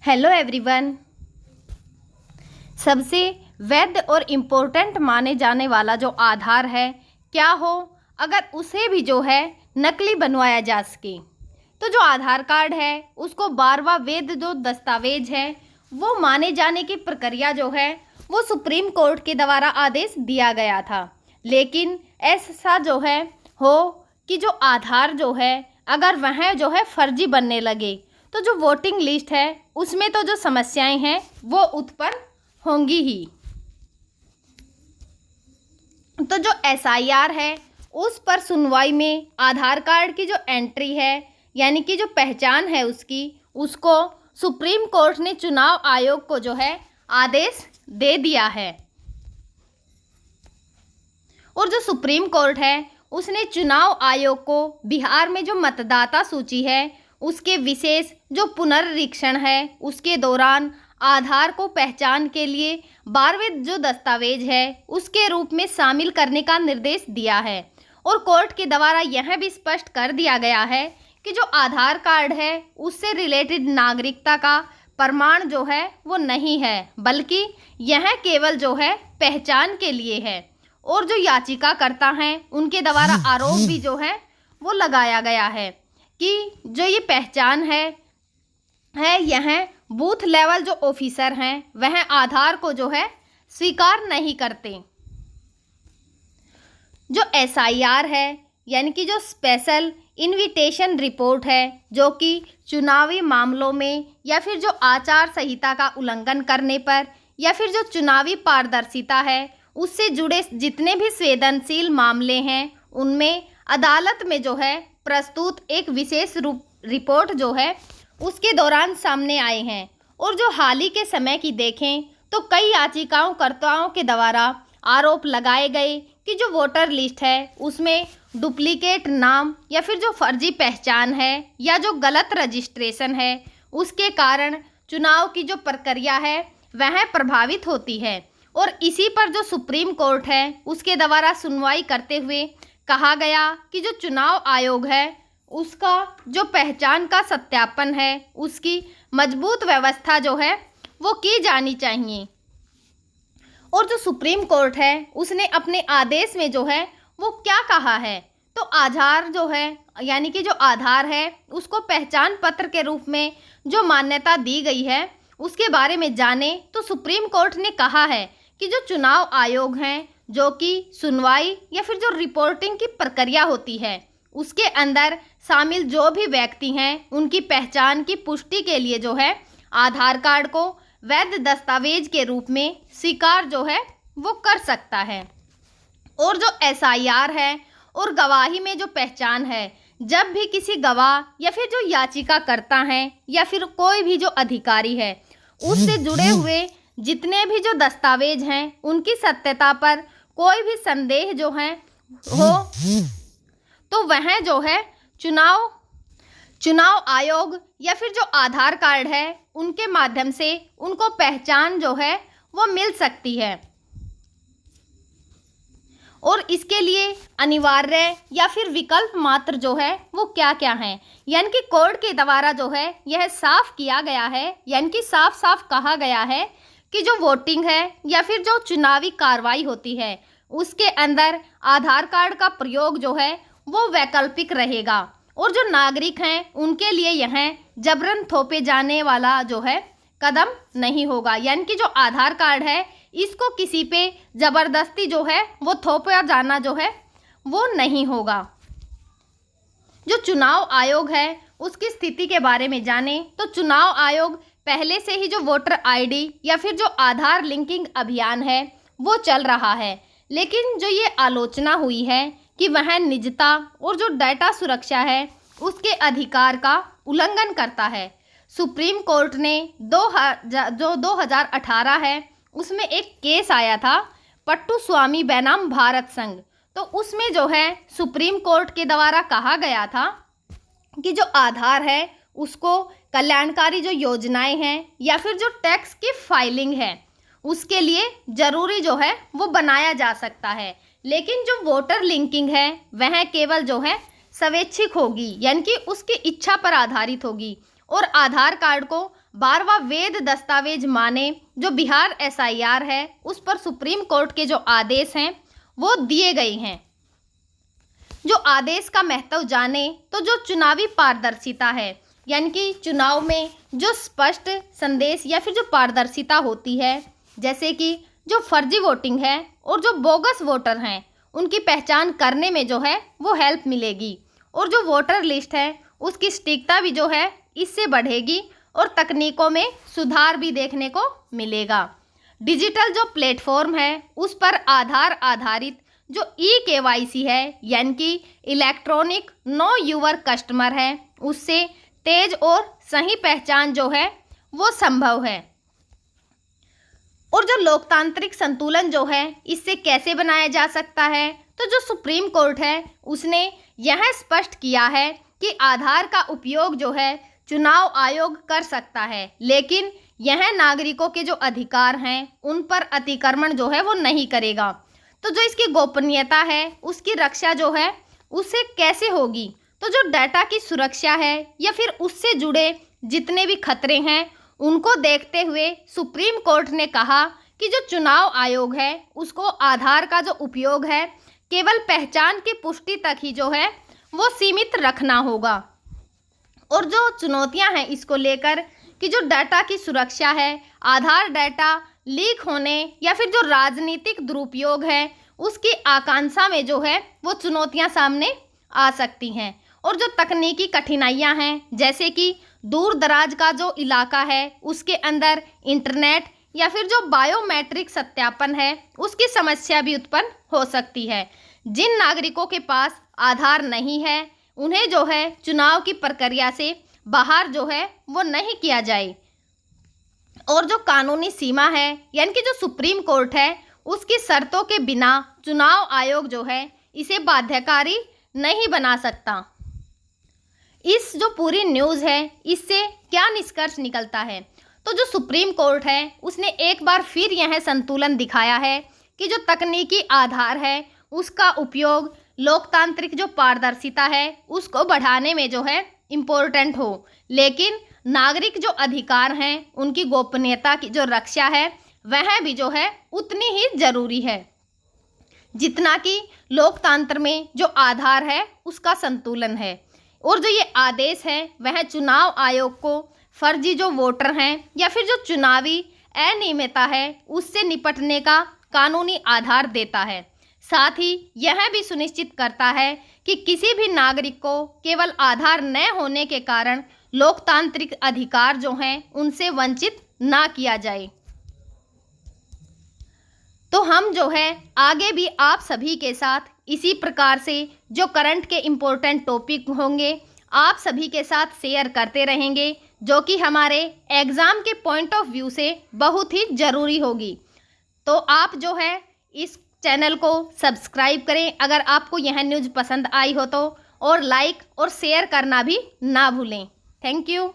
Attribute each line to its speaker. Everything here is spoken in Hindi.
Speaker 1: Hello everyone. सबसे वैध और इम्पोर्टेंट माने जाने वाला जो आधार है, क्या हो अगर उसे भी जो है नकली बनवाया जा सके। तो जो आधार कार्ड है उसको 12वां वैध जो दस्तावेज है वो माने जाने की प्रक्रिया जो है वो सुप्रीम कोर्ट के द्वारा आदेश दिया गया था। लेकिन ऐसा जो है हो कि जो आधार जो है अगर वह जो है फर्जी बनने लगे तो जो वोटिंग लिस्ट है उसमें तो जो समस्याएं हैं वो उत्पन्न होंगी ही। तो जो एसआईआर है उस पर सुनवाई में आधार कार्ड की जो एंट्री है यानी कि जो पहचान है उसको सुप्रीम कोर्ट ने चुनाव आयोग को जो है आदेश दे दिया है। और जो सुप्रीम कोर्ट है उसने चुनाव आयोग को बिहार में जो मतदाता सूची है उसके विशेष जो पुनर्निरीक्षण है उसके दौरान आधार को पहचान के लिए 12वें जो दस्तावेज है उसके रूप में शामिल करने का निर्देश दिया है। और कोर्ट के द्वारा यह भी स्पष्ट कर दिया गया है कि जो आधार कार्ड है उससे रिलेटेड नागरिकता का प्रमाण जो है वो नहीं है, बल्कि यह केवल जो है पहचान के लिए है। और जो याचिकाकर्ता हैं उनके द्वारा आरोप भी जो है वो लगाया गया है कि जो ये पहचान है यह बूथ लेवल जो ऑफिसर हैं वह आधार को जो है स्वीकार नहीं करते। जो एसआईआर है यानी कि जो स्पेशल इन्विटेशन रिपोर्ट है जो कि चुनावी मामलों में या फिर जो आचार संहिता का उल्लंघन करने पर या फिर जो चुनावी पारदर्शिता है उससे जुड़े जितने भी संवेदनशील मामले हैं उनमें अदालत में जो है प्रस्तुत एक विशेष रिपोर्ट जो है उसके दौरान सामने आए हैं। और जो हाल ही के समय की देखें तो कई याचिकाकर्ताओं के द्वारा आरोप लगाए गए कि जो वोटर लिस्ट है उसमें डुप्लीकेट नाम या फिर जो फर्जी पहचान है या जो गलत रजिस्ट्रेशन है उसके कारण चुनाव की जो प्रक्रिया है वह प्रभावित होती है। और इसी पर जो सुप्रीम कोर्ट है उसके द्वारा सुनवाई करते हुए कहा गया कि जो चुनाव आयोग है उसका जो पहचान का सत्यापन है उसकी मजबूत व्यवस्था जो है वो की जानी चाहिए। और जो सुप्रीम कोर्ट है उसने अपने आदेश में जो है वो क्या कहा है, तो आधार जो है यानी कि जो आधार है उसको पहचान पत्र के रूप में जो मान्यता दी गई है उसके बारे में जाने तो सुप्रीम कोर्ट ने कहा है कि जो चुनाव आयोग हैं जो कि सुनवाई या फिर जो रिपोर्टिंग की प्रक्रिया होती है उसके अंदर शामिल जो भी व्यक्ति हैं उनकी पहचान की पुष्टि के लिए जो है आधार कार्ड को वैध दस्तावेज के रूप में स्वीकार जो है वो कर सकता है। और जो एसआईआर है और गवाही में जो पहचान है, जब भी किसी गवाह या फिर जो याचिका करता है या फिर कोई भी जो अधिकारी है उससे जुड़े हुए जितने भी जो दस्तावेज हैं उनकी सत्यता पर कोई भी संदेह जो है हो तो वह जो है चुनाव आयोग या फिर जो आधार कार्ड है उनके माध्यम से उनको पहचान जो है वो मिल सकती है। और इसके लिए अनिवार्य या फिर विकल्प मात्र जो है वो क्या क्या हैं, यानी कि कोर्ट के द्वारा जो है यह साफ किया गया है, यानी कि साफ साफ कहा गया है कि जो वोटिंग है या फिर जो चुनावी कार्रवाई होती है उसके अंदर आधार कार्ड का प्रयोग जो है वो वैकल्पिक रहेगा। और जो नागरिक हैं उनके लिए यह जबरन थोपे जाने वाला जो है कदम नहीं होगा, यानी कि जो आधार कार्ड है इसको किसी पे ज़बरदस्ती जो है वो थोपा जाना जो है वो नहीं होगा। जो चुनाव आयोग है उसकी स्थिति के बारे में जाने तो चुनाव आयोग पहले से ही जो वोटर आईडी या फिर जो आधार लिंकिंग अभियान है वो चल रहा है, लेकिन जो ये आलोचना हुई है कि वह निजता और जो डाटा सुरक्षा है उसके अधिकार का उल्लंघन करता है। सुप्रीम कोर्ट ने 2018 है उसमें एक केस आया था पट्टू स्वामी बनाम भारत संघ, तो उसमें जो है सुप्रीम कोर्ट के द्वारा कहा गया था कि जो आधार है उसको कल्याणकारी जो योजनाएं हैं या फिर जो टैक्स की फाइलिंग है उसके लिए ज़रूरी जो है वो बनाया जा सकता है, लेकिन जो वोटर लिंकिंग है वह केवल जो है स्वैच्छिक होगी, यानी कि उसकी इच्छा पर आधारित होगी। और आधार कार्ड को 12वां वैध दस्तावेज माने जो बिहार SIR है उस पर सुप्रीम कोर्ट के जो आदेश हैं वो दिए गए हैं। जो आदेश का महत्व जाने तो जो चुनावी पारदर्शिता है, यानी कि चुनाव में जो स्पष्ट संदेश या फिर जो पारदर्शिता होती है, जैसे कि जो फर्जी वोटिंग है और जो बोगस वोटर हैं उनकी पहचान करने में जो है वो हेल्प मिलेगी, और जो वोटर लिस्ट है उसकी सटीकता भी जो है इससे बढ़ेगी और तकनीकों में सुधार भी देखने को मिलेगा। डिजिटल जो प्लेटफॉर्म है उस पर आधार आधारित जो eKYC है, यानी कि इलेक्ट्रॉनिक नो यूवर कस्टमर है, उससे तेज और सही पहचान जो है वो संभव है। और जो लोकतांत्रिक संतुलन जो है इससे कैसे बनाया जा सकता है, तो जो सुप्रीम कोर्ट है उसने यह स्पष्ट किया है कि आधार का उपयोग जो है चुनाव आयोग कर सकता है, लेकिन यह नागरिकों के जो अधिकार हैं उन पर अतिक्रमण जो है वो नहीं करेगा। तो जो इसकी गोपनीयता है उसकी रक्षा जो है उससे कैसे होगी, तो जो डाटा की सुरक्षा है या फिर उससे जुड़े जितने भी खतरे हैं उनको देखते हुए सुप्रीम कोर्ट ने कहा कि जो चुनाव आयोग है उसको आधार का जो उपयोग है केवल पहचान की पुष्टि तक ही जो है वो सीमित रखना होगा। और जो चुनौतियां हैं इसको लेकर कि जो डाटा की सुरक्षा है, आधार डाटा लीक होने या फिर जो राजनीतिक दुरुपयोग है उसकी आकांक्षा में जो है वो चुनौतियां सामने आ सकती हैं। और जो तकनीकी कठिनाइयां हैं, जैसे कि दूर दराज का जो इलाका है उसके अंदर इंटरनेट या फिर जो बायोमेट्रिक सत्यापन है उसकी समस्या भी उत्पन्न हो सकती है। जिन नागरिकों के पास आधार नहीं है उन्हें जो है चुनाव की प्रक्रिया से बाहर जो है वो नहीं किया जाए। और जो कानूनी सीमा है, यानी कि जो सुप्रीम कोर्ट है उसकी शर्तों के बिना चुनाव आयोग जो है इसे बाध्यकारी नहीं बना सकता। इस जो पूरी न्यूज़ है इससे क्या निष्कर्ष निकलता है, तो जो सुप्रीम कोर्ट है उसने एक बार फिर यह संतुलन दिखाया है कि जो तकनीकी आधार है उसका उपयोग लोकतांत्रिक जो पारदर्शिता है उसको बढ़ाने में जो है इम्पोर्टेंट हो, लेकिन नागरिक जो अधिकार हैं उनकी गोपनीयता की जो रक्षा है वह भी जो है उतनी ही जरूरी है जितना कि लोकतंत्र में जो आधार है उसका संतुलन है। और जो ये आदेश है वह चुनाव आयोग को फर्जी जो वोटर हैं या फिर जो चुनावी अनियमितता है उससे निपटने का कानूनी आधार देता है। साथ ही यह भी सुनिश्चित करता है कि किसी भी नागरिक को केवल आधार न होने के कारण लोकतांत्रिक अधिकार जो हैं उनसे वंचित ना किया जाए। तो हम जो है आगे भी आप सभी के साथ इसी प्रकार से जो करंट के इम्पोर्टेंट टॉपिक होंगे आप सभी के साथ शेयर करते रहेंगे, जो कि हमारे एग्ज़ाम के पॉइंट ऑफ व्यू से बहुत ही ज़रूरी होगी। तो आप जो है इस चैनल को सब्सक्राइब करें अगर आपको यह न्यूज़ पसंद आई हो तो, और लाइक और शेयर करना भी ना भूलें। Thank you.